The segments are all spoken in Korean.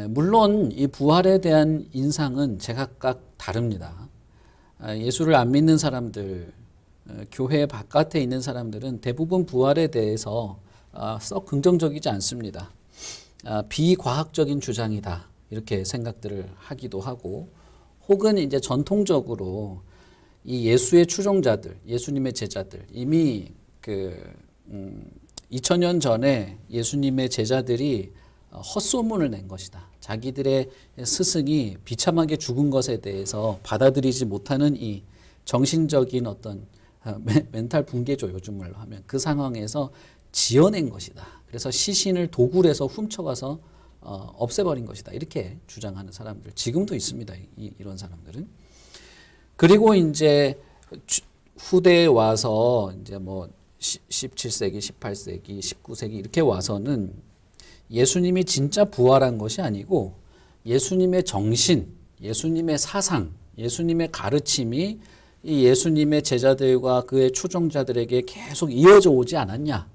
물론 이 부활에 대한 인상은 제각각 다릅니다. 예수를 안 믿는 사람들, 교회 바깥에 있는 사람들은 대부분 부활에 대해서 썩 긍정적이지 않습니다. 비과학적인 주장이다 이렇게 생각들을 하기도 하고, 혹은 이제 전통적으로 이 예수의 추종자들, 예수님의 제자들, 이미 2000년 전에 예수님의 제자들이 헛소문을 낸 것이다. 자기들의 스승이 비참하게 죽은 것에 대해서 받아들이지 못하는 이 정신적인 어떤 멘탈 붕괴죠, 요즘 말로 하면. 그 상황에서 지어낸 것이다. 그래서 시신을 도굴해서 훔쳐가서 없애버린 것이다. 이렇게 주장하는 사람들 지금도 있습니다. 이런 사람들은. 그리고 이제 후대에 와서 이제 뭐 17세기, 18세기, 19세기 이렇게 와서는 예수님이 진짜 부활한 것이 아니고 예수님의 정신, 예수님의 사상, 예수님의 가르침이 이 예수님의 제자들과 그의 추종자들에게 계속 이어져 오지 않았냐.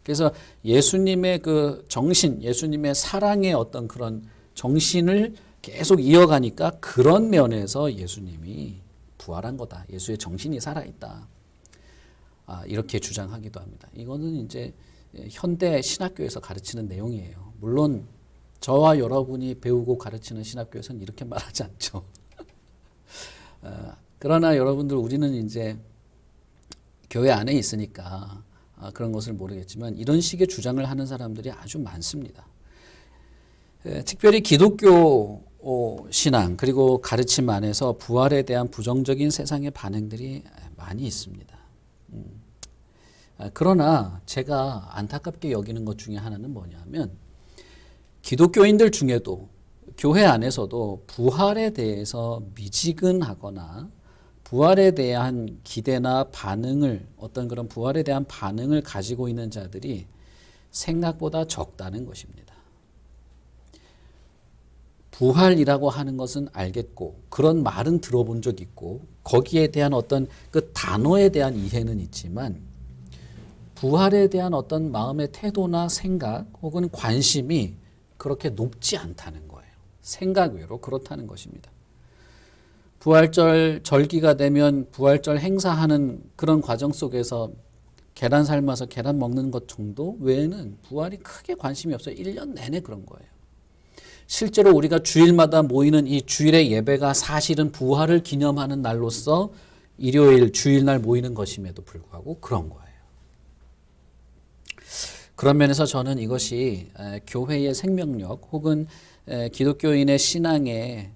그래서 예수님의 그 정신, 예수님의 사랑의 어떤 그런 정신을 계속 이어가니까 그런 면에서 예수님이 부활한 거다. 예수의 정신이 살아있다. 이렇게 주장하기도 합니다. 이거는 이제 현대 신학교에서 가르치는 내용이에요. 물론 저와 여러분이 배우고 가르치는 신학교에서는 이렇게 말하지 않죠. 그러나 여러분들, 우리는 이제 교회 안에 있으니까 그런 것을 모르겠지만 이런 식의 주장을 하는 사람들이 아주 많습니다. 특별히 기독교 신앙 그리고 가르침 안에서 부활에 대한 부정적인 세상의 반응들이 많이 있습니다. 그러나 제가 안타깝게 여기는 것 중에 하나는 뭐냐면, 기독교인들 중에도 교회 안에서도 부활에 대해서 미지근하거나 부활에 대한 기대나 반응을, 어떤 그런 부활에 대한 반응을 가지고 있는 자들이 생각보다 적다는 것입니다. 부활이라고 하는 것은 알겠고, 그런 말은 들어본 적 있고, 거기에 대한 어떤 그 단어에 대한 이해는 있지만, 부활에 대한 어떤 마음의 태도나 생각 혹은 관심이 그렇게 높지 않다는 거예요. 생각 외로 그렇다는 것입니다. 부활절 절기가 되면 부활절 행사하는 그런 과정 속에서 계란 삶아서 계란 먹는 것 정도 외에는 부활이 크게 관심이 없어요. 1년 내내 그런 거예요. 실제로 우리가 주일마다 모이는 이 주일의 예배가 사실은 부활을 기념하는 날로서 일요일 주일날 모이는 것임에도 불구하고 그런 거예요. 그런 면에서 저는 이것이 교회의 생명력 혹은 기독교인의 신앙에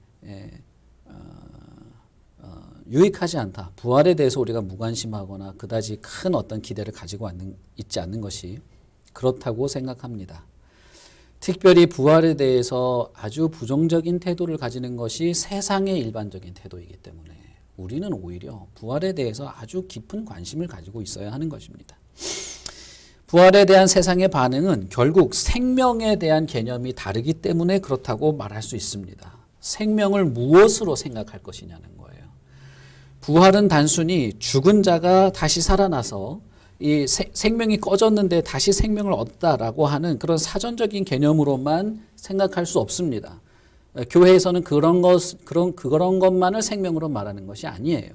유익하지 않다. 부활에 대해서 우리가 무관심하거나 그다지 큰 어떤 기대를 가지고 있지 않는 것이 그렇다고 생각합니다. 특별히 부활에 대해서 아주 부정적인 태도를 가지는 것이 세상의 일반적인 태도이기 때문에 우리는 오히려 부활에 대해서 아주 깊은 관심을 가지고 있어야 하는 것입니다. 부활에 대한 세상의 반응은 결국 생명에 대한 개념이 다르기 때문에 그렇다고 말할 수 있습니다. 생명을 무엇으로 생각할 것이냐는 거예요. 부활은 단순히 죽은 자가 다시 살아나서 이 생명이 꺼졌는데 다시 생명을 얻다라고 하는 그런 사전적인 개념으로만 생각할 수 없습니다. 교회에서는 그런 것만을 생명으로 말하는 것이 아니에요.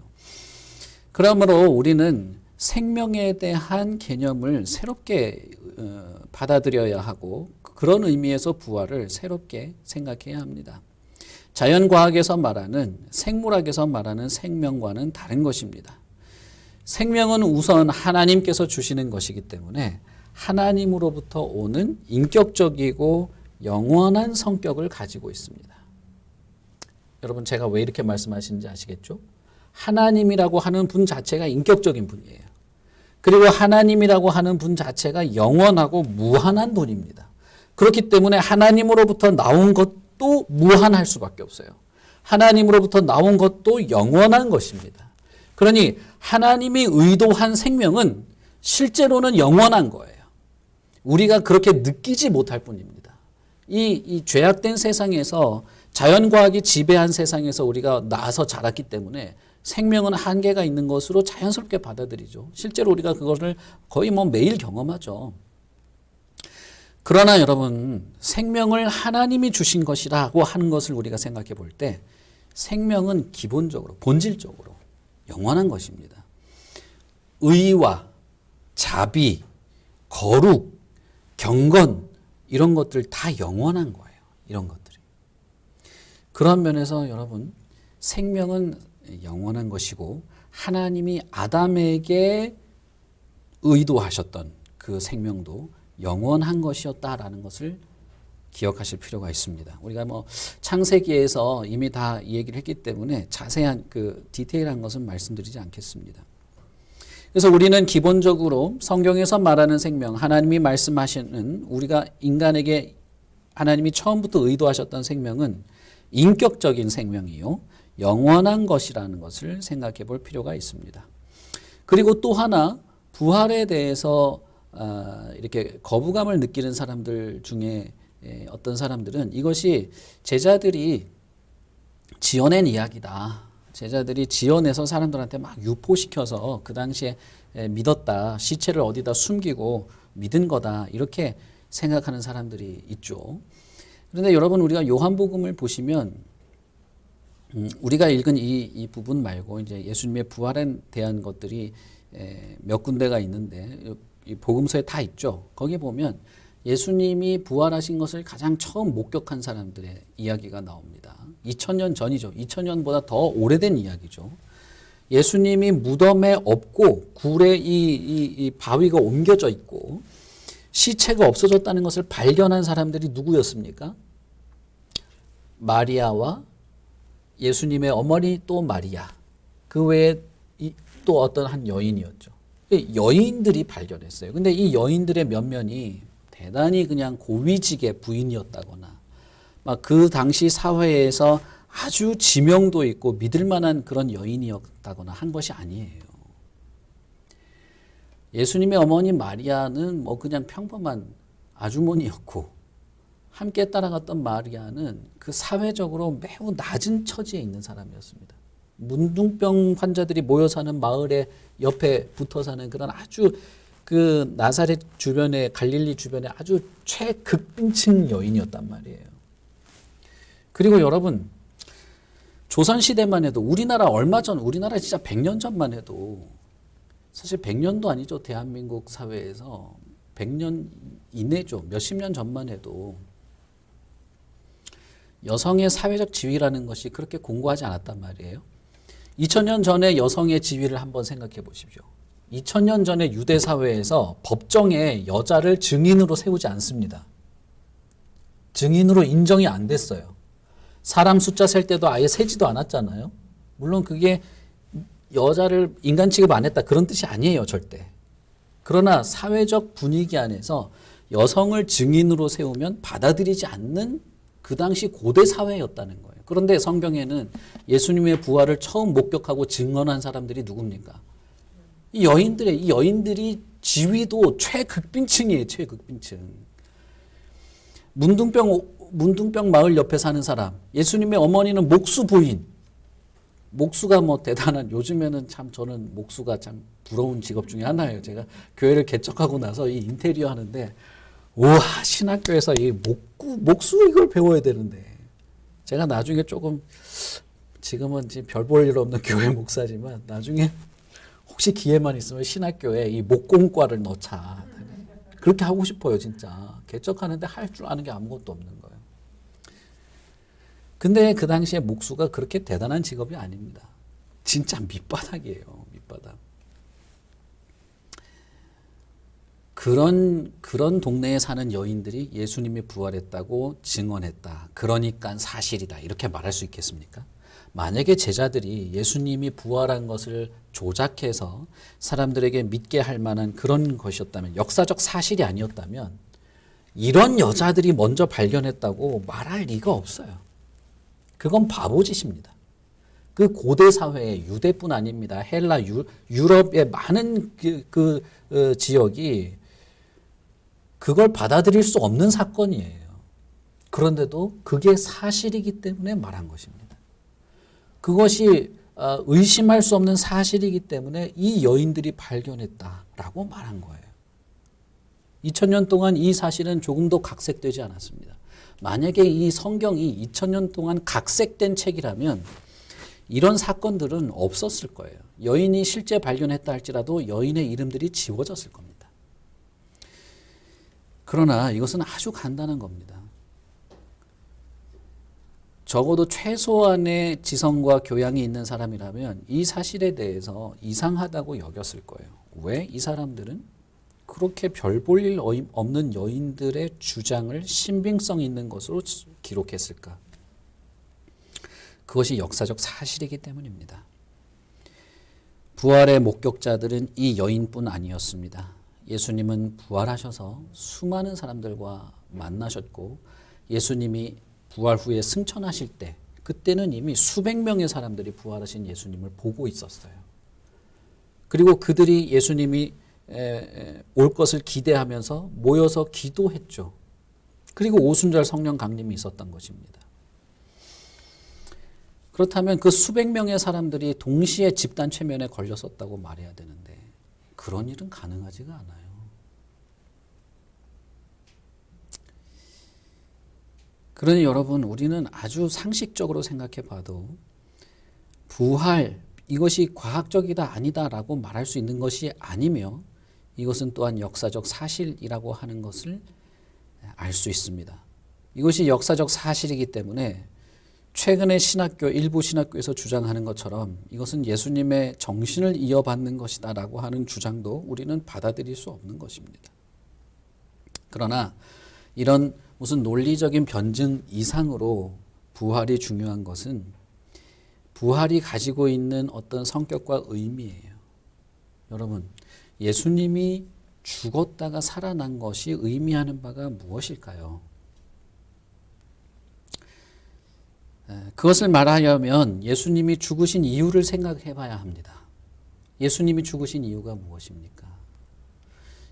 그러므로 우리는 생명에 대한 개념을 새롭게 받아들여야 하고, 그런 의미에서 부활을 새롭게 생각해야 합니다. 자연과학에서 말하는, 생물학에서 말하는 생명과는 다른 것입니다. 생명은 우선 하나님께서 주시는 것이기 때문에 하나님으로부터 오는 인격적이고 영원한 성격을 가지고 있습니다. 여러분, 제가 왜 이렇게 말씀하시는지 아시겠죠? 하나님이라고 하는 분 자체가 인격적인 분이에요. 그리고 하나님이라고 하는 분 자체가 영원하고 무한한 분입니다. 그렇기 때문에 하나님으로부터 나온 것도 무한할 수밖에 없어요. 하나님으로부터 나온 것도 영원한 것입니다. 그러니 하나님이 의도한 생명은 실제로는 영원한 거예요. 우리가 그렇게 느끼지 못할 뿐입니다. 이 죄악된 세상에서, 자연과학이 지배한 세상에서 우리가 나서 자랐기 때문에 생명은 한계가 있는 것으로 자연스럽게 받아들이죠. 실제로 우리가 그것을 거의 매일 경험하죠. 그러나 여러분, 생명을 하나님이 주신 것이라고 하는 것을 우리가 생각해 볼 때 생명은 기본적으로, 본질적으로 영원한 것입니다. 의와 자비, 거룩, 경건 이런 것들 다 영원한 거예요. 이런 것들이. 그런 면에서 여러분, 생명은 영원한 것이고 하나님이 아담에게 의도하셨던 그 생명도 영원한 것이었다라는 것을 기억하실 필요가 있습니다. 우리가 뭐 창세기에서 이미 다 얘기를 했기 때문에 자세한 그 디테일한 것은 말씀드리지 않겠습니다. 그래서 우리는 기본적으로 성경에서 말하는 생명, 하나님이 말씀하시는 우리가 인간에게 하나님이 처음부터 의도하셨던 생명은 인격적인 생명이요, 영원한 것이라는 것을 생각해 볼 필요가 있습니다. 그리고 또 하나, 부활에 대해서 이렇게 거부감을 느끼는 사람들 중에 어떤 사람들은 이것이 제자들이 지어낸 이야기다. 제자들이 지어내서 사람들한테 막 유포시켜서 그 당시에 믿었다. 시체를 어디다 숨기고 믿은 거다. 이렇게 생각하는 사람들이 있죠. 그런데 여러분, 우리가 요한복음을 보시면 우리가 읽은 이 부분 말고 이제 예수님의 부활에 대한 것들이 몇 군데가 있는데 이 복음서에 다 있죠. 거기 보면 예수님이 부활하신 것을 가장 처음 목격한 사람들의 이야기가 나옵니다. 2000년 전이죠. 2000년보다 더 오래된 이야기죠. 예수님이 무덤에 없고 굴에 이 바위가 옮겨져 있고 시체가 없어졌다는 것을 발견한 사람들이 누구였습니까? 마리아와 예수님의 어머니 또 마리아. 그 외에 또 어떤 한 여인이었죠. 여인들이 발견했어요. 근데 이 여인들의 면면이 대단히 그냥 고위직의 부인이었다거나 막 그 당시 사회에서 아주 지명도 있고 믿을 만한 그런 여인이었다거나 한 것이 아니에요. 예수님의 어머니 마리아는 뭐 그냥 평범한 아주머니였고 함께 따라갔던 마리아는 그 사회적으로 매우 낮은 처지에 있는 사람이었습니다. 문둥병 환자들이 모여 사는 마을에 옆에 붙어 사는 그런 아주 그 나사렛 주변에, 갈릴리 주변에 아주 최극빈층 여인이었단 말이에요. 그리고 여러분, 조선시대만 해도 우리나라 진짜 100년 전만 해도 사실 100년도 아니죠. 대한민국 사회에서 100년 이내죠. 몇십 년 전만 해도 여성의 사회적 지위라는 것이 그렇게 공고하지 않았단 말이에요. 2000년 전에 여성의 지위를 한번 생각해 보십시오. 2000년 전에 유대 사회에서 법정에 여자를 증인으로 세우지 않습니다. 증인으로 인정이 안 됐어요. 사람 숫자 셀 때도 아예 세지도 않았잖아요. 물론 그게 여자를 인간 취급 안 했다 그런 뜻이 아니에요, 절대. 그러나 사회적 분위기 안에서 여성을 증인으로 세우면 받아들이지 않는 그 당시 고대 사회였다는 거예요. 그런데 성경에는 예수님의 부활을 처음 목격하고 증언한 사람들이 누굽니까? 이 여인들이 지위도 최극빈층이에요, 최극빈층. 문둥병 마을 옆에 사는 사람, 예수님의 어머니는 목수 부인. 목수가 뭐 대단한, 요즘에는 참 저는 목수가 참 부러운 직업 중에 하나예요. 제가 교회를 개척하고 나서 이 인테리어 하는데, 우와, 신학교에서 이 목수 이걸 배워야 되는데. 제가 나중에 조금, 지금은 별 볼 일 없는 교회 목사지만, 나중에 혹시 기회만 있으면 신학교에 이 목공과를 넣자. 그렇게 하고 싶어요, 진짜. 개척하는데 할 줄 아는 게 아무것도 없는 거예요. 근데 그 당시에 목수가 그렇게 대단한 직업이 아닙니다. 진짜 밑바닥이에요, 밑바닥. 그런 동네에 사는 여인들이 예수님이 부활했다고 증언했다. 그러니까 사실이다. 이렇게 말할 수 있겠습니까? 만약에 제자들이 예수님이 부활한 것을 조작해서 사람들에게 믿게 할 만한 그런 것이었다면, 역사적 사실이 아니었다면 이런 여자들이 먼저 발견했다고 말할 리가 없어요. 그건 바보짓입니다. 그 고대 사회의 유대뿐 아닙니다. 헬라, 유럽의 많은 지역이 그걸 받아들일 수 없는 사건이에요. 그런데도 그게 사실이기 때문에 말한 것입니다. 그것이 의심할 수 없는 사실이기 때문에 이 여인들이 발견했다라고 말한 거예요. 2000년 동안 이 사실은 조금도 각색되지 않았습니다. 만약에 이 성경이 2000년 동안 각색된 책이라면 이런 사건들은 없었을 거예요. 여인이 실제 발견했다 할지라도 여인의 이름들이 지워졌을 겁니다. 그러나 이것은 아주 간단한 겁니다. 적어도 최소한의 지성과 교양이 있는 사람이라면 이 사실에 대해서 이상하다고 여겼을 거예요. 왜 이 사람들은 그렇게 별 볼 일 없는 여인들의 주장을 신빙성 있는 것으로 기록했을까? 그것이 역사적 사실이기 때문입니다. 부활의 목격자들은 이 여인뿐 아니었습니다. 예수님은 부활하셔서 수많은 사람들과 만나셨고 예수님이 부활 후에 승천하실 때 그때는 이미 수백 명의 사람들이 부활하신 예수님을 보고 있었어요. 그리고 그들이 예수님이 올 것을 기대하면서 모여서 기도했죠. 그리고 오순절 성령 강림이 있었던 것입니다. 그렇다면 그 수백 명의 사람들이 동시에 집단 최면에 걸렸었다고 말해야 되는데 그런 일은 가능하지가 않아요. 그러니 여러분 우리는 아주 상식적으로 생각해 봐도 부활 이것이 과학적이다 아니다라고 말할 수 있는 것이 아니며 이것은 또한 역사적 사실이라고 하는 것을 알 수 있습니다. 이것이 역사적 사실이기 때문에 최근에 일부 신학교에서 주장하는 것처럼 이것은 예수님의 정신을 이어받는 것이다라고 하는 주장도 우리는 받아들일 수 없는 것입니다. 그러나 이런 무슨 논리적인 변증 이상으로 부활이 중요한 것은 부활이 가지고 있는 어떤 성격과 의미예요. 여러분, 예수님이 죽었다가 살아난 것이 의미하는 바가 무엇일까요? 그것을 말하려면 예수님이 죽으신 이유를 생각해 봐야 합니다. 예수님이 죽으신 이유가 무엇입니까?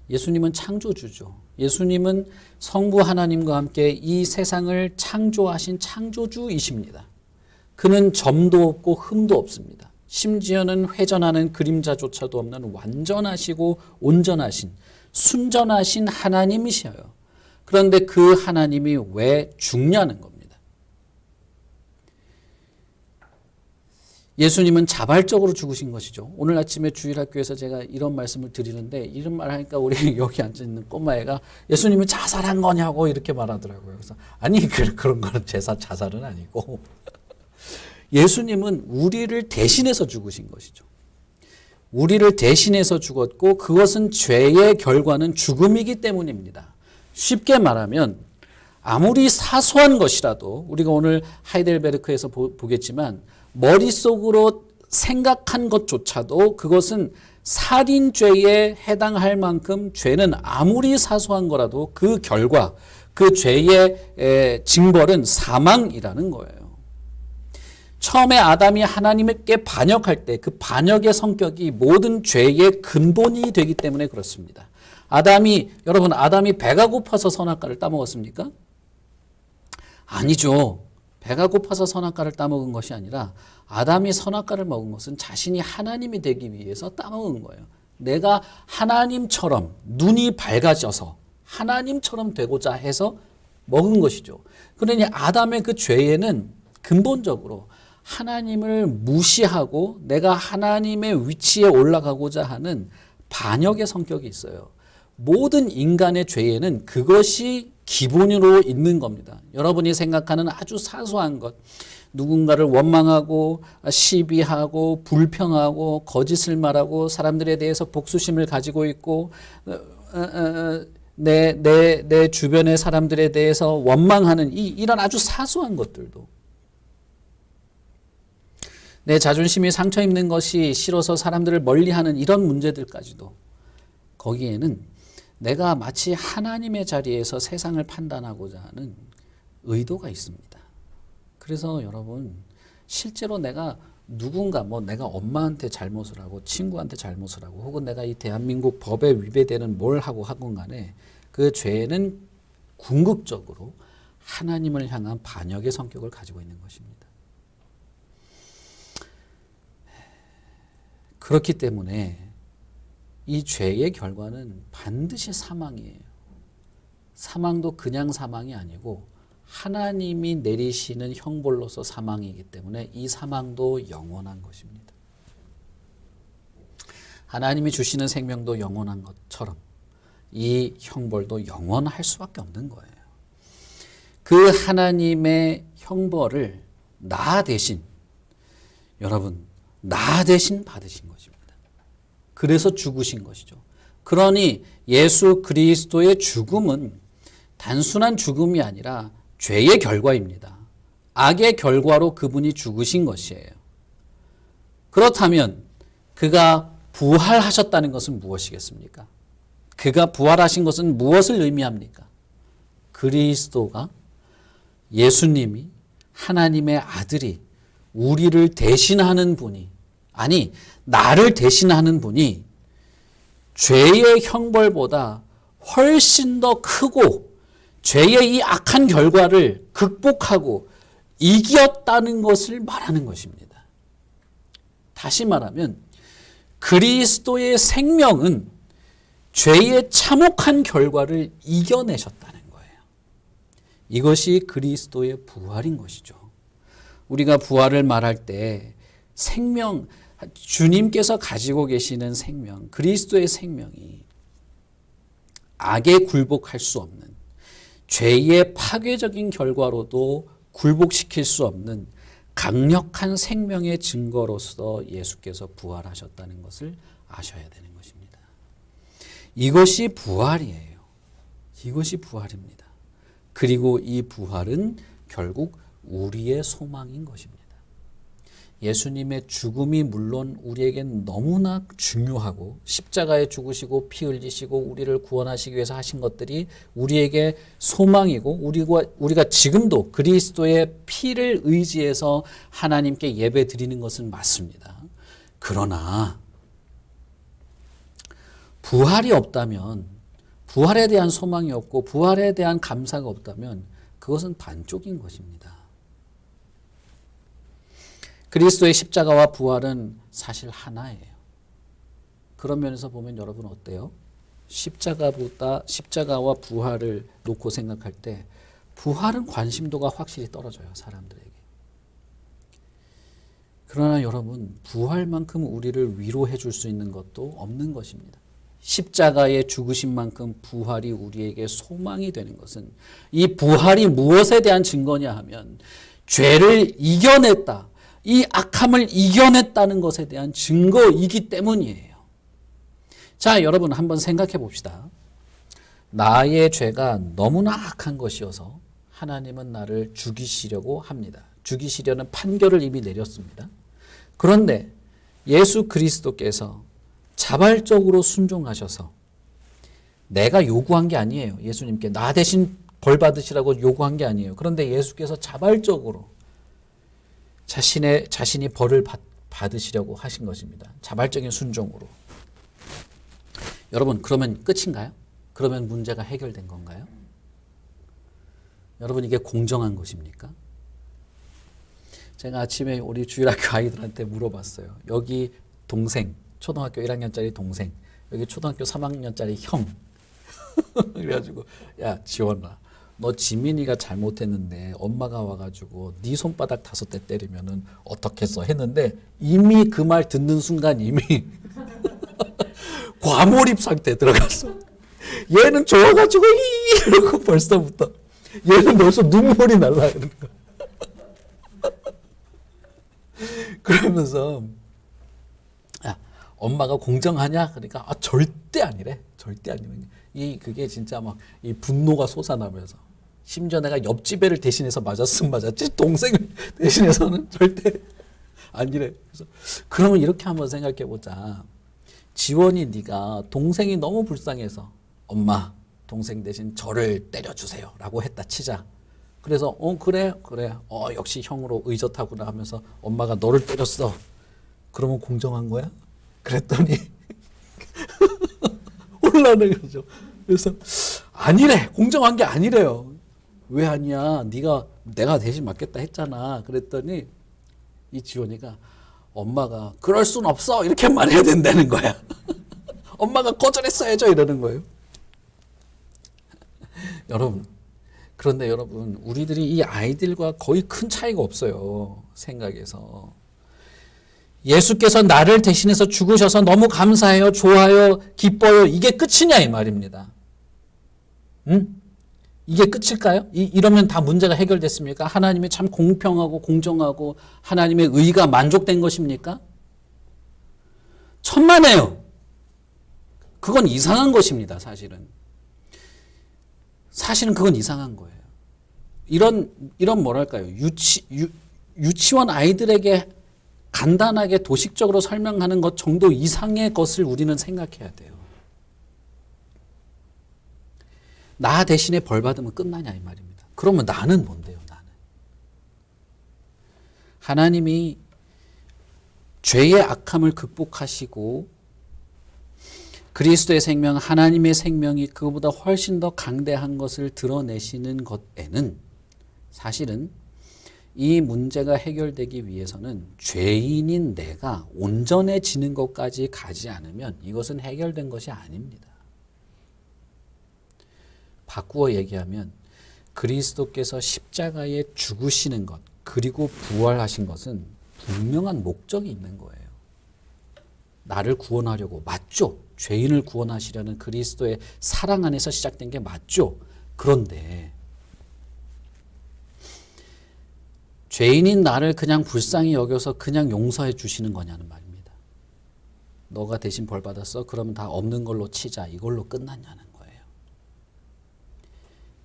예수님은 창조주죠. 예수님은 성부 하나님과 함께 이 세상을 창조하신 창조주이십니다. 그는 점도 없고 흠도 없습니다. 심지어는 회전하는 그림자조차도 없는 완전하시고 온전하신 순전하신 하나님이셔요. 그런데 그 하나님이 왜 죽냐는 겁니다. 예수님은 자발적으로 죽으신 것이죠. 오늘 아침에 주일학교에서 제가 이런 말씀을 드리는데 이런 말 하니까 우리 여기 앉아있는 꼬마애가 예수님이 자살한 거냐고 이렇게 말하더라고요. 그래서 아니 그런 거는 자살은 아니고 예수님은 우리를 대신해서 죽으신 것이죠. 우리를 대신해서 죽었고 그것은 죄의 결과는 죽음이기 때문입니다. 쉽게 말하면 아무리 사소한 것이라도 우리가 오늘 하이델베르크에서 보겠지만 머릿속으로 생각한 것조차도 그것은 살인죄에 해당할 만큼 죄는 아무리 사소한 거라도 그 결과 그 죄의 징벌은 사망이라는 거예요. 처음에 아담이 하나님께 반역할 때 그 반역의 성격이 모든 죄의 근본이 되기 때문에 그렇습니다. 여러분 아담이 배가 고파서 선악과를 따먹었습니까? 아니죠. 배가 고파서 선악과를 따먹은 것이 아니라 아담이 선악과를 먹은 것은 자신이 하나님이 되기 위해서 따먹은 거예요. 내가 하나님처럼 눈이 밝아져서 하나님처럼 되고자 해서 먹은 것이죠. 그러니 아담의 그 죄에는 근본적으로 하나님을 무시하고 내가 하나님의 위치에 올라가고자 하는 반역의 성격이 있어요. 모든 인간의 죄에는 그것이 기본으로 있는 겁니다. 여러분이 생각하는 아주 사소한 것, 누군가를 원망하고 시비하고 불평하고 거짓을 말하고 사람들에 대해서 복수심을 가지고 있고 내 주변의 사람들에 대해서 원망하는 이런 아주 사소한 것들도 내 자존심이 상처 입는 것이 싫어서 사람들을 멀리하는 이런 문제들까지도 거기에는 내가 마치 하나님의 자리에서 세상을 판단하고자 하는 의도가 있습니다. 그래서 여러분 실제로 내가 내가 엄마한테 잘못을 하고 친구한테 잘못을 하고 혹은 내가 이 대한민국 법에 위배되는 뭘 하고 하건 간에 그 죄는 궁극적으로 하나님을 향한 반역의 성격을 가지고 있는 것입니다. 그렇기 때문에 이 죄의 결과는 반드시 사망이에요. 사망도 그냥 사망이 아니고 하나님이 내리시는 형벌로서 사망이기 때문에 이 사망도 영원한 것입니다. 하나님이 주시는 생명도 영원한 것처럼 이 형벌도 영원할 수밖에 없는 거예요. 그 하나님의 형벌을 나 대신, 여러분, 나 대신 받으신 것입니다. 그래서 죽으신 것이죠. 그러니 예수 그리스도의 죽음은 단순한 죽음이 아니라 죄의 결과입니다. 악의 결과로 그분이 죽으신 것이에요. 그렇다면 그가 부활하셨다는 것은 무엇이겠습니까? 그가 부활하신 것은 무엇을 의미합니까? 그리스도가, 예수님이, 하나님의 아들이, 우리를 대신하는 분이, 아니 나를 대신하는 분이 죄의 형벌보다 훨씬 더 크고 죄의 이 악한 결과를 극복하고 이겼다는 것을 말하는 것입니다. 다시 말하면 그리스도의 생명은 죄의 참혹한 결과를 이겨내셨다는 거예요. 이것이 그리스도의 부활인 것이죠. 우리가 부활을 말할 때 생명, 주님께서 가지고 계시는 생명, 그리스도의 생명이 악에 굴복할 수 없는, 죄의 파괴적인 결과로도 굴복시킬 수 없는 강력한 생명의 증거로서 예수께서 부활하셨다는 것을 아셔야 되는 것입니다. 이것이 부활이에요. 이것이 부활입니다. 그리고 이 부활은 결국 우리의 소망인 것입니다. 예수님의 죽음이 물론 우리에겐 너무나 중요하고 십자가에 죽으시고 피 흘리시고 우리를 구원하시기 위해서 하신 것들이 우리에게 소망이고 우리가 지금도 그리스도의 피를 의지해서 하나님께 예배 드리는 것은 맞습니다. 그러나 부활이 없다면, 부활에 대한 소망이 없고 부활에 대한 감사가 없다면 그것은 반쪽인 것입니다. 그리스도의 십자가와 부활은 사실 하나예요. 그런 면에서 보면 여러분 어때요? 십자가와 부활을 놓고 생각할 때 부활은 관심도가 확실히 떨어져요, 사람들에게. 그러나 여러분, 부활만큼 우리를 위로해 줄 수 있는 것도 없는 것입니다. 십자가의 죽으심만큼 부활이 우리에게 소망이 되는 것은, 이 부활이 무엇에 대한 증거냐 하면 죄를 이겨냈다, 이 악함을 이겨냈다는 것에 대한 증거이기 때문이에요. 자, 여러분 한번 생각해 봅시다. 나의 죄가 너무나 악한 것이어서 하나님은 나를 죽이시려고 합니다. 죽이시려는 판결을 이미 내렸습니다. 그런데 예수 그리스도께서 자발적으로 순종하셔서, 내가 요구한 게 아니에요. 예수님께 나 대신 벌 받으시라고 요구한 게 아니에요. 그런데 예수께서 자발적으로 자신이 벌을 받으시려고 하신 것입니다. 자발적인 순종으로. 여러분, 그러면 끝인가요? 그러면 문제가 해결된 건가요? 여러분, 이게 공정한 것입니까? 제가 아침에 우리 주일학교 아이들한테 물어봤어요. 여기 동생, 초등학교 1학년짜리 동생, 여기 초등학교 3학년짜리 형. 그래가지고, 야, 지원아, 너 지민이가 잘못했는데 엄마가 와가지고 네 손바닥 5대 때리면은 어떻겠어 했는데, 이미 그 말 듣는 순간 이미 과몰입 상태에 들어갔어. 얘는 좋아가지고 이러고 벌써부터, 얘는 벌써 눈물이 날라 그러는 거야. 그러면서, 야, 엄마가 공정하냐? 그러니까 절대 아니래. 절대 아니래. 그게 진짜 막 이 분노가 솟아나면서, 심지어 내가 옆집 애를 대신해서 맞았으면 맞았지 동생을 대신해서는 절대 아니래. 그래서 그러면 이렇게 한번 생각해 보자. 지원이, 네가 동생이 너무 불쌍해서 엄마, 동생 대신 저를 때려주세요 라고 했다 치자. 그래서 그래 역시 형으로 의젓하구나 하면서 엄마가 너를 때렸어. 그러면 공정한 거야? 그랬더니 혼란을 거죠. 그래서 아니래, 공정한 게 아니래요. 왜 아니야? 내가 대신 맞겠다 했잖아. 그랬더니 이 지원이가, 엄마가 그럴 순 없어 이렇게 말해야 된다는 거야. 엄마가 거절했어야죠 이러는 거예요. 여러분, 그런데 여러분, 우리들이 이 아이들과 거의 큰 차이가 없어요. 생각에서. 예수께서 나를 대신해서 죽으셔서 너무 감사해요, 좋아요, 기뻐요. 이게 끝이냐 이 말입니다. 응? 이게 끝일까요? 이러면 다 문제가 해결됐습니까? 하나님이 참 공평하고 공정하고 하나님의 의가 만족된 것입니까? 천만에요. 그건 이상한 것입니다, 사실은. 사실은 그건 이상한 거예요. 이런 뭐랄까요. 유치원 아이들에게 간단하게 도식적으로 설명하는 것 정도 이상의 것을 우리는 생각해야 돼요. 나 대신에 벌 받으면 끝나냐 이 말입니다. 그러면 나는 뭔데요, 나는? 하나님이 죄의 악함을 극복하시고 그리스도의 생명, 하나님의 생명이 그보다 훨씬 더 강대한 것을 드러내시는 것에는 사실은 이 문제가 해결되기 위해서는 죄인인 내가 온전해지는 것까지 가지 않으면 이것은 해결된 것이 아닙니다. 바꾸어 얘기하면 그리스도께서 십자가에 죽으시는 것 그리고 부활하신 것은 분명한 목적이 있는 거예요. 나를 구원하려고 맞죠? 죄인을 구원하시려는 그리스도의 사랑 안에서 시작된 게 맞죠? 그런데 죄인인 나를 그냥 불쌍히 여겨서 그냥 용서해 주시는 거냐는 말입니다. 너가 대신 벌 받았어? 그러면 다 없는 걸로 치자. 이걸로 끝났냐는 거예요.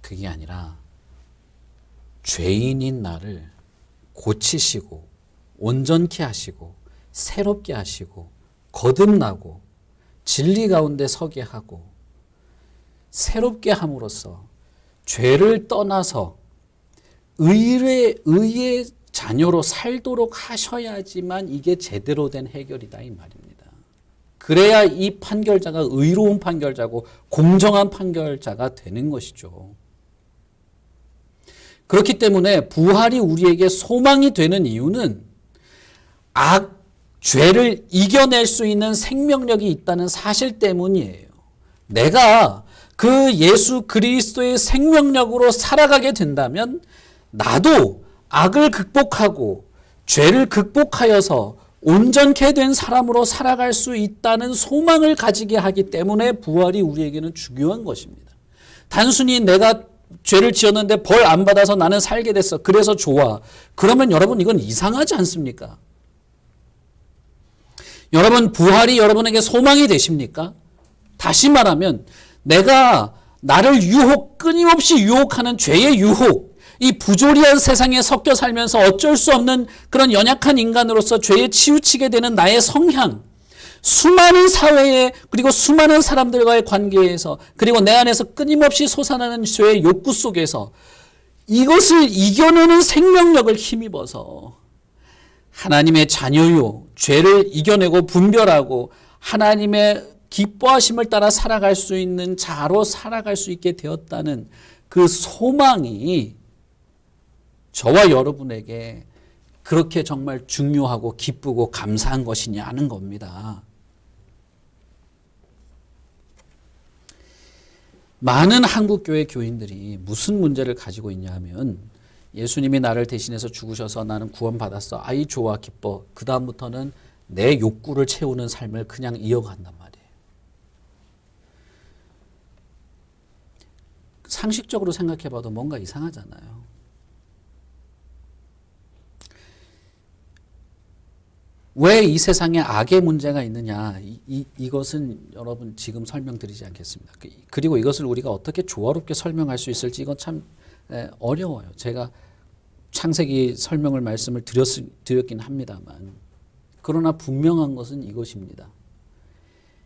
그게 아니라 죄인인 나를 고치시고 온전케 하시고 새롭게 하시고 거듭나고 진리 가운데 서게 하고 새롭게 함으로써 죄를 떠나서 의의 자녀로 살도록 하셔야지만 이게 제대로 된 해결이다 이 말입니다. 그래야 이 판결자가 의로운 판결자고 공정한 판결자가 되는 것이죠. 그렇기 때문에 부활이 우리에게 소망이 되는 이유는 죄를 이겨낼 수 있는 생명력이 있다는 사실 때문이에요. 내가 그 예수 그리스도의 생명력으로 살아가게 된다면 나도 악을 극복하고 죄를 극복하여서 온전케 된 사람으로 살아갈 수 있다는 소망을 가지게 하기 때문에 부활이 우리에게는 중요한 것입니다. 단순히 내가 죄를 지었는데 벌 안 받아서 나는 살게 됐어. 그래서 좋아. 그러면 여러분 이건 이상하지 않습니까? 여러분 부활이 여러분에게 소망이 되십니까? 다시 말하면 내가 나를 끊임없이 유혹하는 죄의 유혹, 이 부조리한 세상에 섞여 살면서 어쩔 수 없는 그런 연약한 인간으로서 죄에 치우치게 되는 나의 성향, 수많은 사회에 그리고 수많은 사람들과의 관계에서 그리고 내 안에서 끊임없이 솟아나는 죄의 욕구 속에서 이것을 이겨내는 생명력을 힘입어서 하나님의 자녀요, 죄를 이겨내고 분별하고 하나님의 기뻐하심을 따라 살아갈 수 있는 자로 살아갈 수 있게 되었다는 그 소망이 저와 여러분에게 그렇게 정말 중요하고 기쁘고 감사한 것이냐는 겁니다. 많은 한국교회 교인들이 무슨 문제를 가지고 있냐 하면 예수님이 나를 대신해서 죽으셔서 나는 구원받았어. 아이 좋아 기뻐. 그 다음부터는 내 욕구를 채우는 삶을 그냥 이어간단 말이에요. 상식적으로 생각해봐도 뭔가 이상하잖아요. 왜 이 세상에 악의 문제가 있느냐 이것은 여러분 지금 설명드리지 않겠습니다. 그리고 이것을 우리가 어떻게 조화롭게 설명할 수 있을지 이건 참 어려워요. 제가 창세기 설명을 말씀을 드렸긴 합니다만 그러나 분명한 것은 이것입니다.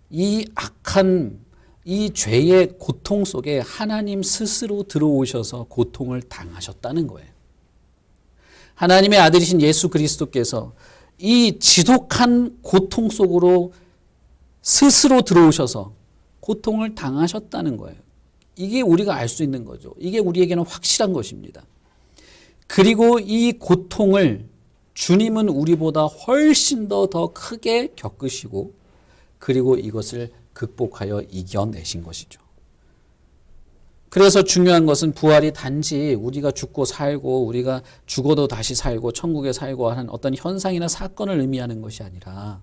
이 악한 이 죄의 고통 속에 하나님 스스로 들어오셔서 고통을 당하셨다는 거예요. 하나님의 아들이신 예수 그리스도께서 이 지독한 고통 속으로 스스로 들어오셔서 고통을 당하셨다는 거예요. 이게 우리가 알 수 있는 거죠. 이게 우리에게는 확실한 것입니다. 그리고 이 고통을 주님은 우리보다 훨씬 더 크게 겪으시고 그리고 이것을 극복하여 이겨내신 것이죠. 그래서 중요한 것은 부활이 단지 우리가 죽고 살고 우리가 죽어도 다시 살고 천국에 살고 하는 어떤 현상이나 사건을 의미하는 것이 아니라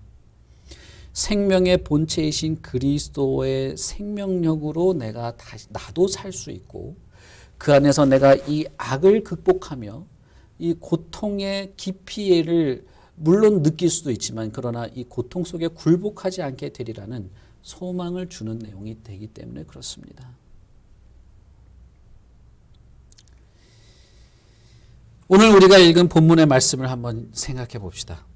생명의 본체이신 그리스도의 생명력으로 나도 살 수 있고 그 안에서 내가 이 악을 극복하며 이 고통의 깊이를 물론 느낄 수도 있지만 그러나 이 고통 속에 굴복하지 않게 되리라는 소망을 주는 내용이 되기 때문에 그렇습니다. 오늘 우리가 읽은 본문의 말씀을 한번 생각해 봅시다.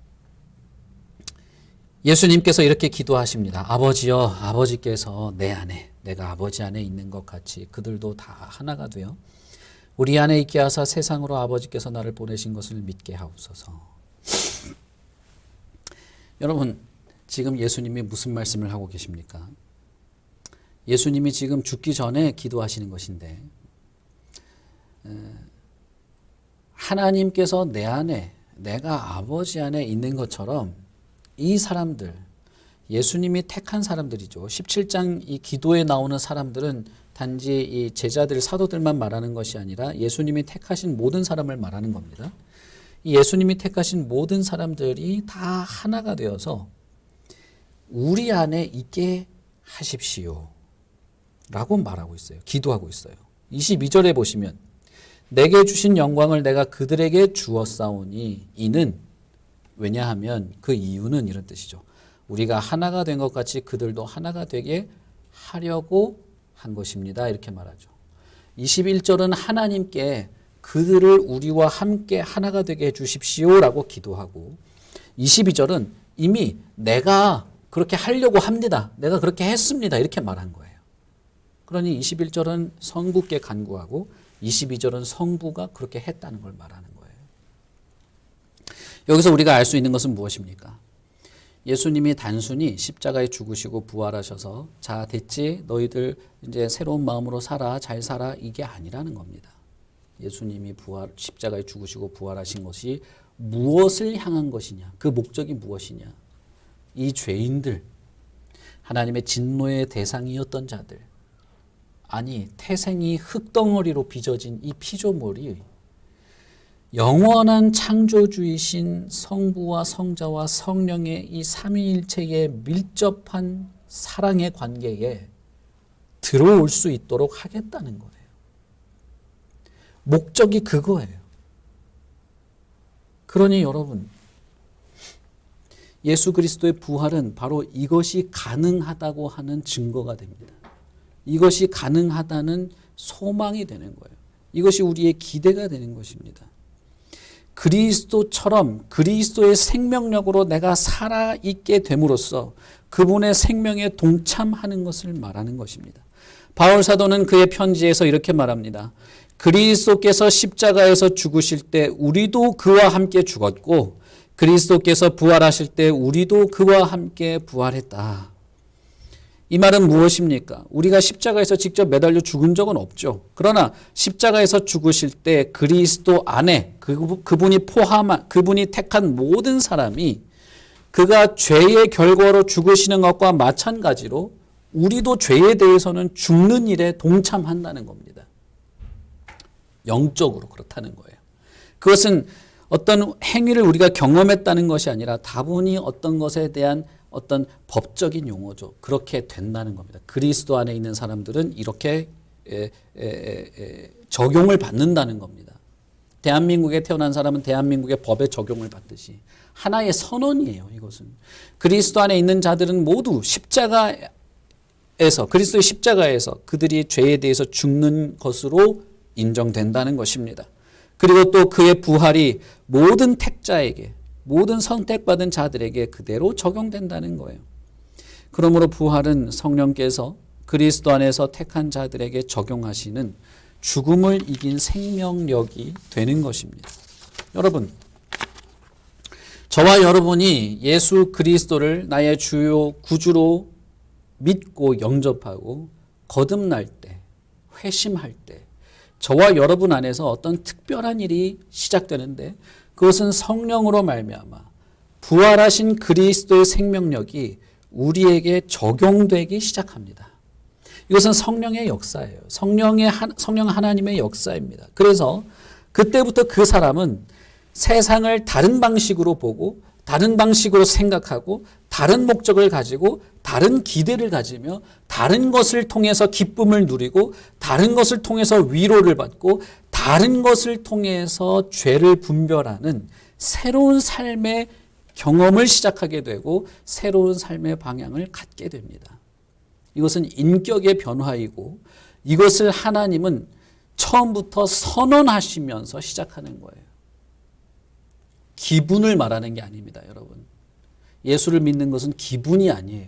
예수님께서 이렇게 기도하십니다. 아버지여, 아버지께서 내 안에, 내가 아버지 안에 있는 것 같이 그들도 다 하나가 되어 우리 안에 있게 하사 세상으로 아버지께서 나를 보내신 것을 믿게 하옵소서. 여러분, 지금 예수님이 무슨 말씀을 하고 계십니까? 예수님이 지금 죽기 전에 기도하시는 것인데 하나님께서 내 안에, 내가 아버지 안에 있는 것처럼 이 사람들, 예수님이 택한 사람들이죠. 17장 이 기도에 나오는 사람들은 단지 이 제자들, 사도들만 말하는 것이 아니라 예수님이 택하신 모든 사람을 말하는 겁니다. 이 예수님이 택하신 모든 사람들이 다 하나가 되어서 우리 안에 있게 하십시오 라고 말하고 있어요. 기도하고 있어요. 22절에 보시면 내게 주신 영광을 내가 그들에게 주었사오니 이는 왜냐하면 그 이유는 이런 뜻이죠. 우리가 하나가 된 것 같이 그들도 하나가 되게 하려고 한 것입니다. 이렇게 말하죠. 21절은 하나님께 그들을 우리와 함께 하나가 되게 해주십시오 라고 기도하고 22절은 이미 내가 그렇게 하려고 합니다. 내가 그렇게 했습니다. 이렇게 말한 거예요. 그러니 21절은 성부께 간구하고 22절은 성부가 그렇게 했다는 걸 말하는 거예요. 여기서 우리가 알 수 있는 것은 무엇입니까? 예수님이 단순히 십자가에 죽으시고 부활하셔서 자 됐지 너희들 이제 새로운 마음으로 살아 잘 살아 이게 아니라는 겁니다. 예수님이 십자가에 죽으시고 부활하신 것이 무엇을 향한 것이냐? 그 목적이 무엇이냐? 이 죄인들, 하나님의 진노의 대상이었던 자들, 아니 태생이 흙덩어리로 빚어진 이 피조물이 영원한 창조주이신 성부와 성자와 성령의 이 삼위일체의 밀접한 사랑의 관계에 들어올 수 있도록 하겠다는 거예요. 목적이 그거예요. 그러니 여러분, 예수 그리스도의 부활은 바로 이것이 가능하다고 하는 증거가 됩니다. 이것이 가능하다는 소망이 되는 거예요. 이것이 우리의 기대가 되는 것입니다. 그리스도처럼 그리스도의 생명력으로 내가 살아있게 됨으로써 그분의 생명에 동참하는 것을 말하는 것입니다. 바울 사도는 그의 편지에서 이렇게 말합니다. 그리스도께서 십자가에서 죽으실 때 우리도 그와 함께 죽었고 그리스도께서 부활하실 때 우리도 그와 함께 부활했다. 이 말은 무엇입니까? 우리가 십자가에서 직접 매달려 죽은 적은 없죠. 그러나 십자가에서 죽으실 때 그리스도 안에 그분이 택한 모든 사람이 그가 죄의 결과로 죽으시는 것과 마찬가지로 우리도 죄에 대해서는 죽는 일에 동참한다는 겁니다. 영적으로 그렇다는 거예요. 그것은 어떤 행위를 우리가 경험했다는 것이 아니라 다분히 어떤 것에 대한 어떤 법적인 용어죠. 그렇게 된다는 겁니다. 그리스도 안에 있는 사람들은 이렇게 적용을 받는다는 겁니다. 대한민국에 태어난 사람은 대한민국의 법에 적용을 받듯이 하나의 선언이에요. 이것은 그리스도 안에 있는 자들은 모두 그리스도의 십자가에서 그들이 죄에 대해서 죽는 것으로 인정된다는 것입니다. 그리고 또 그의 부활이 모든 택자에게 모든 선택받은 자들에게 그대로 적용된다는 거예요. 그러므로 부활은 성령께서 그리스도 안에서 택한 자들에게 적용하시는 죽음을 이긴 생명력이 되는 것입니다. 여러분, 저와 여러분이 예수 그리스도를 나의 주요 구주로 믿고 영접하고 거듭날 때, 회심할 때 저와 여러분 안에서 어떤 특별한 일이 시작되는데 그것은 성령으로 말미암아 부활하신 그리스도의 생명력이 우리에게 적용되기 시작합니다. 이것은 성령의 역사예요. 성령 하나님의 역사입니다. 그래서 그때부터 그 사람은 세상을 다른 방식으로 보고 다른 방식으로 생각하고 다른 목적을 가지고 다른 기대를 가지며 다른 것을 통해서 기쁨을 누리고 다른 것을 통해서 위로를 받고 다른 것을 통해서 죄를 분별하는 새로운 삶의 경험을 시작하게 되고 새로운 삶의 방향을 갖게 됩니다. 이것은 인격의 변화이고 이것을 하나님은 처음부터 선언하시면서 시작하는 거예요. 기분을 말하는 게 아닙니다, 여러분. 예수를 믿는 것은 기분이 아니에요.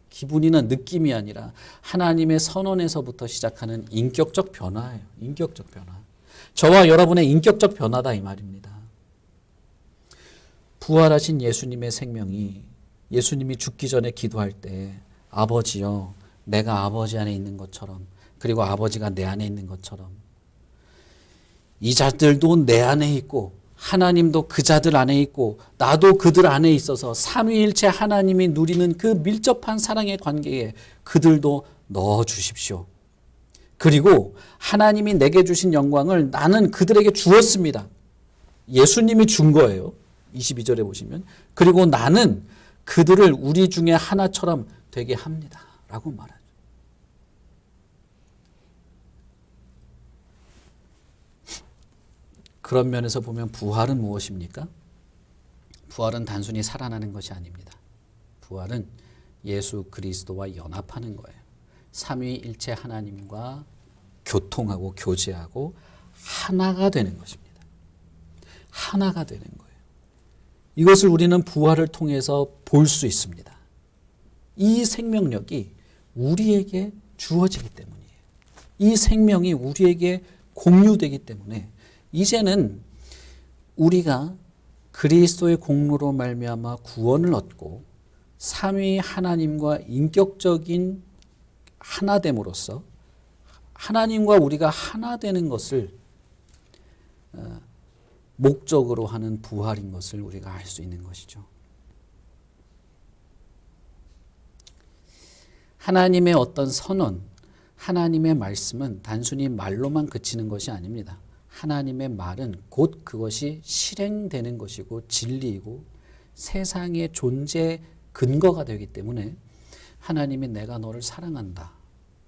기분이나 느낌이 아니라 하나님의 선언에서부터 시작하는 인격적 변화예요. 인격적 변화. 저와 여러분의 인격적 변화다 이 말입니다. 부활하신 예수님의 생명이 예수님이 죽기 전에 기도할 때 아버지여 내가 아버지 안에 있는 것처럼 그리고 아버지가 내 안에 있는 것처럼 이 자들도 내 안에 있고 하나님도 그 자들 안에 있고 나도 그들 안에 있어서 삼위일체 하나님이 누리는 그 밀접한 사랑의 관계에 그들도 넣어주십시오. 그리고 하나님이 내게 주신 영광을 나는 그들에게 주었습니다. 예수님이 준 거예요. 22절에 보시면. 그리고 나는 그들을 우리 중에 하나처럼 되게 합니다. 라고 말하죠. 그런 면에서 보면 부활은 무엇입니까? 부활은 단순히 살아나는 것이 아닙니다. 부활은 예수 그리스도와 연합하는 거예요. 삼위일체 하나님과 교통하고 교제하고 하나가 되는 것입니다. 하나가 되는 거예요. 이것을 우리는 부활을 통해서 볼 수 있습니다. 이 생명력이 우리에게 주어지기 때문이에요. 이 생명이 우리에게 공유되기 때문에 이제는 우리가 그리스도의 공로로 말미암아 구원을 얻고 삼위 하나님과 인격적인 하나됨으로써 하나님과 우리가 하나 되는 것을 목적으로 하는 부활인 것을 우리가 알 수 있는 것이죠. 하나님의 어떤 선언, 하나님의 말씀은 단순히 말로만 그치는 것이 아닙니다. 하나님의 말은 곧 그것이 실행되는 것이고 진리이고 세상의 존재 근거가 되기 때문에 하나님이 내가 너를 사랑한다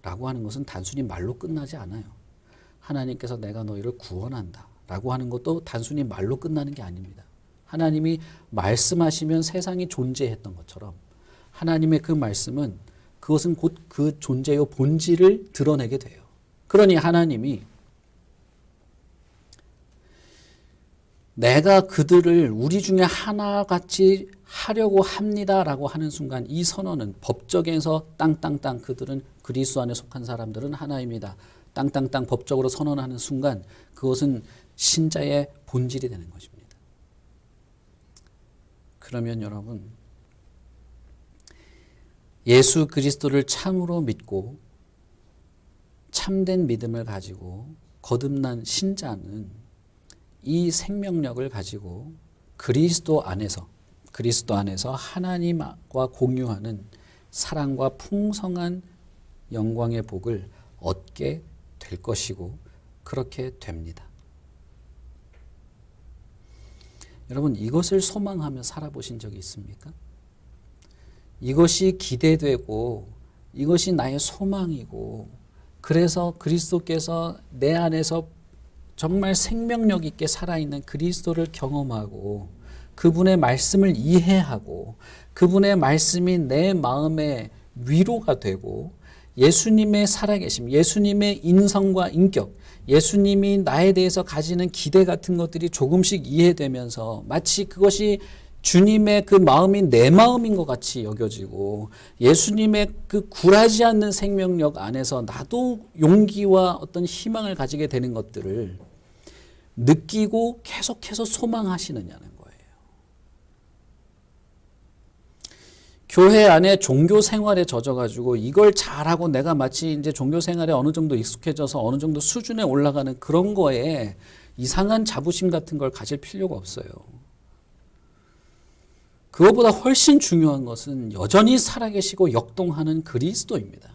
라고 하는 것은 단순히 말로 끝나지 않아요. 하나님께서 내가 너희를 구원한다 라고 하는 것도 단순히 말로 끝나는 게 아닙니다. 하나님이 말씀하시면 세상이 존재했던 것처럼 하나님의 그 말씀은 그것은 곧 그 존재의 본질을 드러내게 돼요. 그러니 하나님이 내가 그들을 우리 중에 하나같이 하려고 합니다라고 하는 순간 이 선언은 법적에서 땅땅땅 그들은 그리스도 안에 속한 사람들은 하나입니다. 땅땅땅 법적으로 선언하는 순간 그것은 신자의 본질이 되는 것입니다. 그러면 여러분 예수 그리스도를 참으로 믿고 참된 믿음을 가지고 거듭난 신자는 이 생명력을 가지고 그리스도 안에서 하나님과 공유하는 사랑과 풍성한 영광의 복을 얻게 될 것이고 그렇게 됩니다. 여러분 이것을 소망하며 살아보신 적이 있습니까? 이것이 기대되고 이것이 나의 소망이고 그래서 그리스도께서 내 안에서 정말 생명력 있게 살아있는 그리스도를 경험하고 그분의 말씀을 이해하고 그분의 말씀이 내 마음의 위로가 되고 예수님의 살아계심, 예수님의 인성과 인격, 예수님이 나에 대해서 가지는 기대 같은 것들이 조금씩 이해되면서 마치 그것이 주님의 그 마음이 내 마음인 것 같이 여겨지고 예수님의 그 굴하지 않는 생명력 안에서 나도 용기와 어떤 희망을 가지게 되는 것들을 느끼고 계속해서 소망하시느냐는 거예요. 교회 안에 종교 생활에 젖어가지고 이걸 잘하고 내가 마치 이제 종교 생활에 어느 정도 익숙해져서 어느 정도 수준에 올라가는 그런 거에 이상한 자부심 같은 걸 가질 필요가 없어요. 그것보다 훨씬 중요한 것은 여전히 살아계시고 역동하는 그리스도입니다.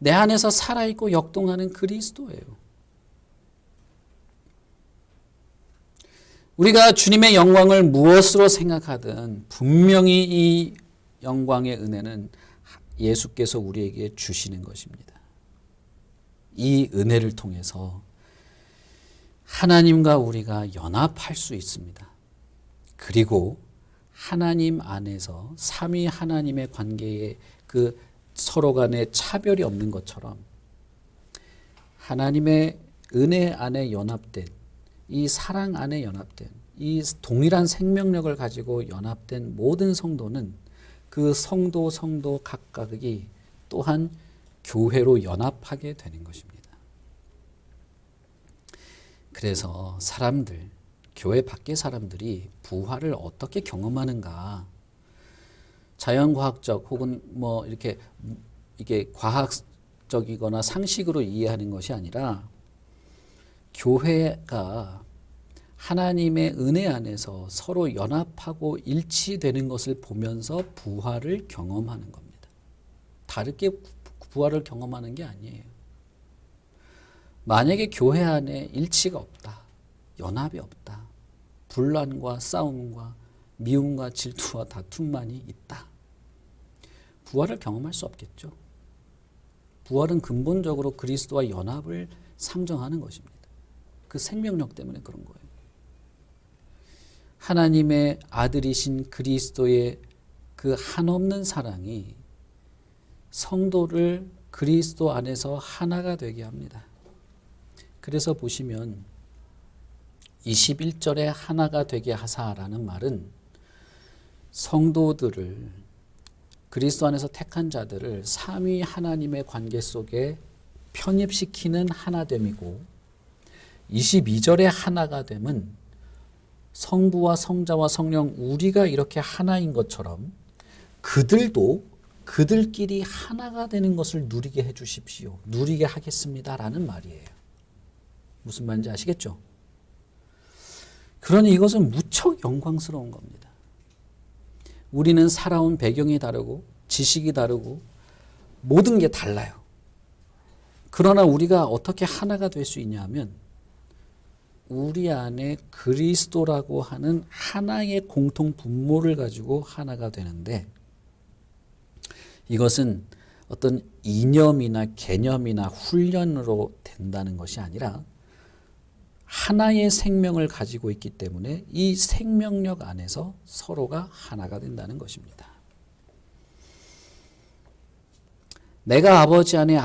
내 안에서 살아있고 역동하는 그리스도예요. 우리가 주님의 영광을 무엇으로 생각하든 분명히 이 영광의 은혜는 예수께서 우리에게 주시는 것입니다. 이 은혜를 통해서 하나님과 우리가 연합할 수 있습니다. 그리고 하나님 안에서 삼위 하나님의 관계에 그 서로 간에 차별이 없는 것처럼 하나님의 은혜 안에 연합된 이 사랑 안에 연합된 이 동일한 생명력을 가지고 연합된 모든 성도는 그 성도 각각이 또한 교회로 연합하게 되는 것입니다. 그래서 사람들, 교회 밖의 사람들이 부활을 어떻게 경험하는가? 자연과학적 혹은 뭐 이게 과학적이거나 상식으로 이해하는 것이 아니라 교회가 하나님의 은혜 안에서 서로 연합하고 일치되는 것을 보면서 부활을 경험하는 겁니다. 다르게 부활을 경험하는 게 아니에요. 만약에 교회 안에 일치가 없다, 연합이 없다, 분란과 싸움과 미움과 질투와 다툼만이 있다. 부활을 경험할 수 없겠죠. 부활은 근본적으로 그리스도와 연합을 상정하는 것입니다. 그 생명력 때문에 그런 거예요. 하나님의 아들이신 그리스도의 그 한없는 사랑이 성도를 그리스도 안에서 하나가 되게 합니다. 그래서 보시면 21절에 하나가 되게 하사라는 말은 성도들을 그리스도 안에서 택한 자들을 삼위 하나님의 관계 속에 편입시키는 하나됨이고 22절의 하나가 됨은 성부와 성자와 성령 우리가 이렇게 하나인 것처럼 그들도 그들끼리 하나가 되는 것을 누리게 해 주십시오. 누리게 하겠습니다라는 말이에요. 무슨 말인지 아시겠죠? 그러니 이것은 무척 영광스러운 겁니다. 우리는 살아온 배경이 다르고 지식이 다르고 모든 게 달라요. 그러나 우리가 어떻게 하나가 될 수 있냐 하면 우리 안에 그리스도라고 하는 하나의 공통 분모를 가지고 하나가 되는데 이것은 어떤 이념이나 개념이나 훈련으로 된다는 것이 아니라 하나의 생명을 가지고 있기 때문에 이 생명력 안에서 서로가 하나가 된다는 것입니다. 내가 아버지 안에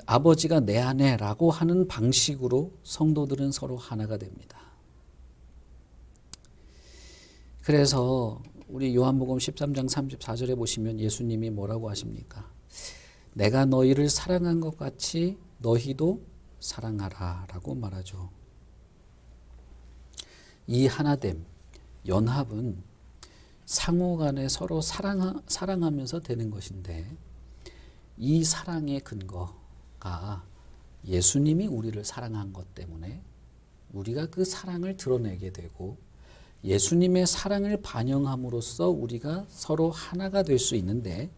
아버지가 내 안에라고 하는 방식으로 성도들은 서로 하나가 됩니다. 그래서 우리 요한복음 13장 34절에 보시면 예수님이 뭐라고 하십니까? 내가 너희를 사랑한 것 같이 너희도 사랑하라 라고 말하죠. 이 하나됨, 연합은 상호 간에 서로 사랑하면서 되는 것인데 이 사랑의 근거가 예수님이 우리를 사랑한 것 때문에 우리가 그 사랑을 드러내게 되고 예수님의 사랑을 반영함으로써 우리가 서로 하나가 될 수 있는데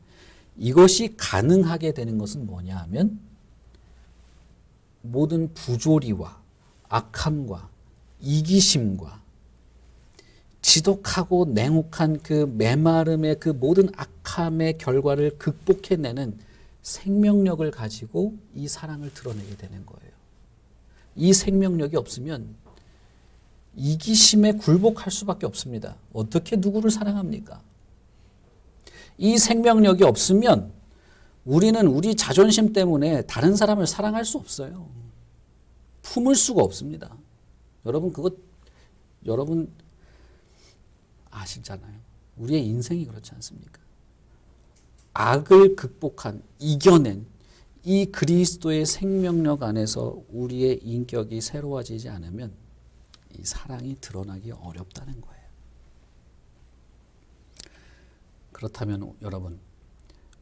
이것이 가능하게 되는 것은 뭐냐 하면 모든 부조리와 악함과 이기심과 지독하고 냉혹한 그 메마름의 그 모든 악함의 결과를 극복해내는 생명력을 가지고 이 사랑을 드러내게 되는 거예요. 이 생명력이 없으면 이기심에 굴복할 수밖에 없습니다. 어떻게 누구를 사랑합니까? 이 생명력이 없으면 우리는 우리 자존심 때문에 다른 사람을 사랑할 수 없어요. 품을 수가 없습니다. 여러분 아시잖아요. 우리의 인생이 그렇지 않습니까? 악을 극복한, 이겨낸 이 그리스도의 생명력 안에서 우리의 인격이 새로워지지 않으면 이 사랑이 드러나기 어렵다는 거예요. 그렇다면 여러분,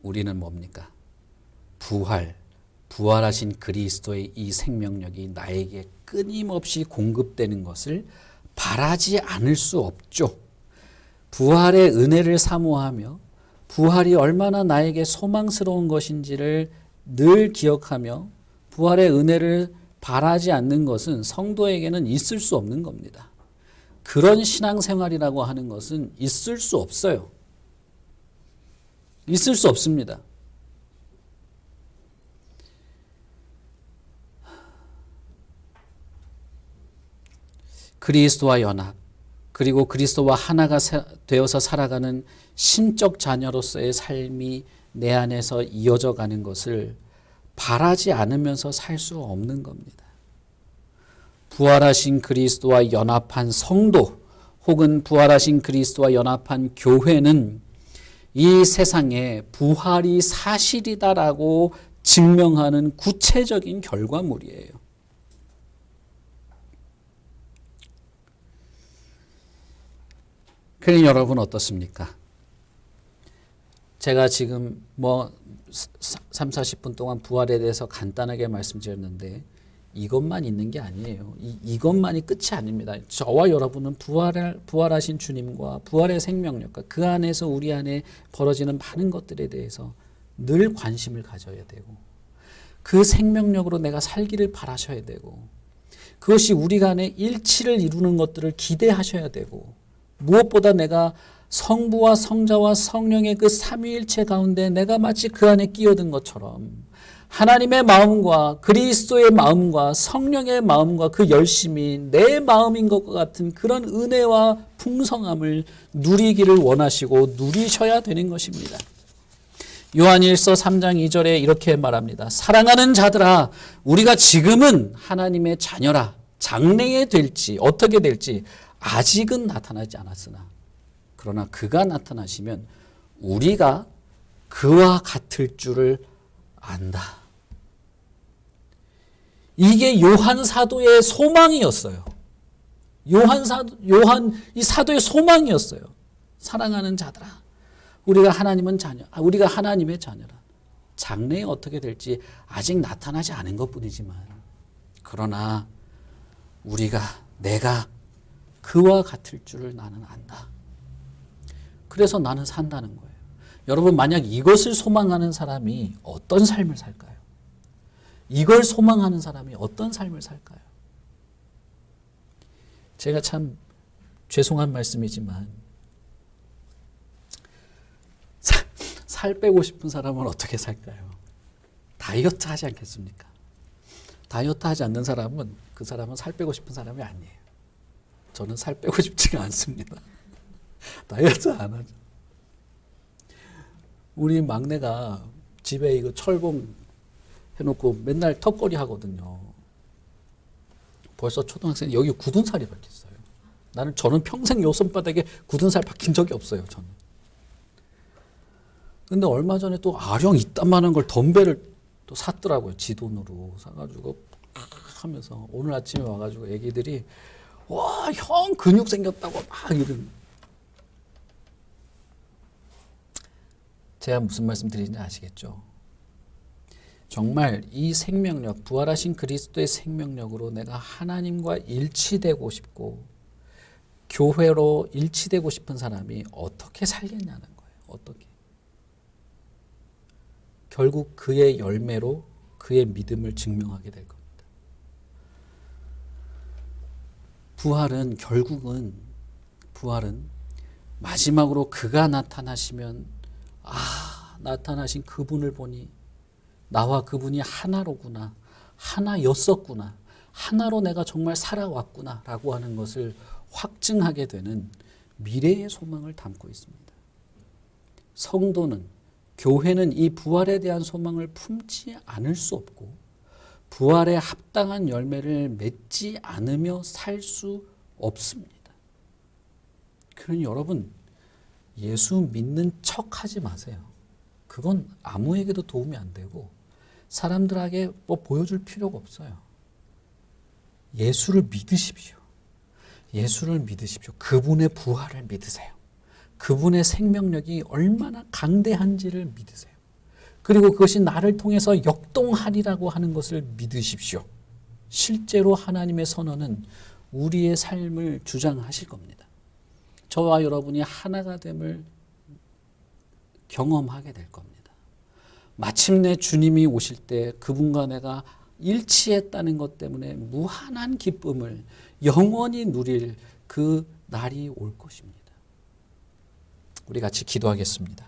우리는 뭡니까? 부활하신 그리스도의 이 생명력이 나에게 끊임없이 공급되는 것을 바라지 않을 수 없죠. 부활의 은혜를 사모하며 부활이 얼마나 나에게 소망스러운 것인지를 늘 기억하며 부활의 은혜를 바라지 않는 것은 성도에게는 있을 수 없는 겁니다. 그런 신앙생활이라고 하는 것은 있을 수 없어요. 있을 수 없습니다. 그리스도와 연합, 그리고 그리스도와 하나가 되어서 살아가는 신적 자녀로서의 삶이 내 안에서 이어져 가는 것을 바라지 않으면서 살 수 없는 겁니다. 부활하신 그리스도와 연합한 성도 혹은 부활하신 그리스도와 연합한 교회는 이 세상에 부활이 사실이다라고 증명하는 구체적인 결과물이에요. 그러니 여러분 어떻습니까? 제가 지금 3, 40분 동안 부활에 대해서 간단하게 말씀드렸는데 이것만 있는 게 아니에요. 이것만이 끝이 아닙니다. 저와 여러분은 부활하신 주님과 부활의 생명력과 그 안에서 우리 안에 벌어지는 많은 것들에 대해서 늘 관심을 가져야 되고 그 생명력으로 내가 살기를 바라셔야 되고 그것이 우리 간에 일치를 이루는 것들을 기대하셔야 되고 무엇보다 내가 성부와 성자와 성령의 그 삼위일체 가운데 내가 마치 그 안에 끼어든 것처럼 하나님의 마음과 그리스도의 마음과 성령의 마음과 그 열심이 내 마음인 것과 같은 그런 은혜와 풍성함을 누리기를 원하시고 누리셔야 되는 것입니다. 요한일서 3장 2절에 이렇게 말합니다. 사랑하는 자들아, 우리가 지금은 하나님의 자녀라. 장래에 될지 어떻게 될지 아직은 나타나지 않았으나 그러나 그가 나타나시면 우리가 그와 같을 줄을 안다. 이게 요한 사도의 소망이었어요. 요한 이 사도의 소망이었어요. 사랑하는 자들아, 우리가 하나님의 자녀라. 장래에 어떻게 될지 아직 나타나지 않은 것뿐이지만 그러나 내가 그와 같을 줄을 나는 안다. 그래서 나는 산다는 거예요. 여러분 만약 이것을 소망하는 사람이 어떤 삶을 살까요? 이걸 소망하는 사람이 어떤 삶을 살까요? 제가 참 죄송한 말씀이지만 살 빼고 싶은 사람은 어떻게 살까요? 다이어트 하지 않겠습니까? 다이어트 하지 않는 사람은 그 사람은 살 빼고 싶은 사람이 아니에요. 저는 살 빼고 싶지가 않습니다. 다이어트 안 하죠. 우리 막내가 집에 이거 철봉 해놓고 맨날 턱걸이 하거든요. 벌써 초등학생 여기 굳은 살이 박혔어요. 저는 평생 요 손바닥에 굳은 살 박힌 적이 없어요. 저는. 근데 얼마 전에 또 아령 이딴만한 걸 덤벨을 또 샀더라고요. 지 돈으로 사가지고 하면서 오늘 아침에 와가지고 애기들이 와, 형 근육 생겼다고 막 이런. 제가 무슨 말씀 드리는지 아시겠죠? 정말 이 생명력, 부활하신 그리스도의 생명력으로 내가 하나님과 일치되고 싶고 교회로 일치되고 싶은 사람이 어떻게 살겠냐는 거예요. 어떻게? 결국 그의 열매로 그의 믿음을 증명하게 될 겁니다. 부활은 마지막으로 그가 나타나시면 나타나신 그분을 보니 나와 그분이 하나로구나, 하나였었구나, 하나로 내가 정말 살아왔구나 라고 하는 것을 확증하게 되는 미래의 소망을 담고 있습니다. 성도는, 교회는 이 부활에 대한 소망을 품지 않을 수 없고 부활에 합당한 열매를 맺지 않으며 살 수 없습니다. 그러니 여러분, 예수 믿는 척 하지 마세요. 그건 아무에게도 도움이 안 되고 사람들에게 보여줄 필요가 없어요. 예수를 믿으십시오. 예수를 믿으십시오. 그분의 부활을 믿으세요. 그분의 생명력이 얼마나 강대한지를 믿으세요. 그리고 그것이 나를 통해서 역동하리라고 하는 것을 믿으십시오. 실제로 하나님의 선언은 우리의 삶을 주장하실 겁니다. 저와 여러분이 하나가 됨을 경험하게 될 겁니다. 마침내 주님이 오실 때 그분과 내가 일치했다는 것 때문에 무한한 기쁨을 영원히 누릴 그 날이 올 것입니다. 우리 같이 기도하겠습니다.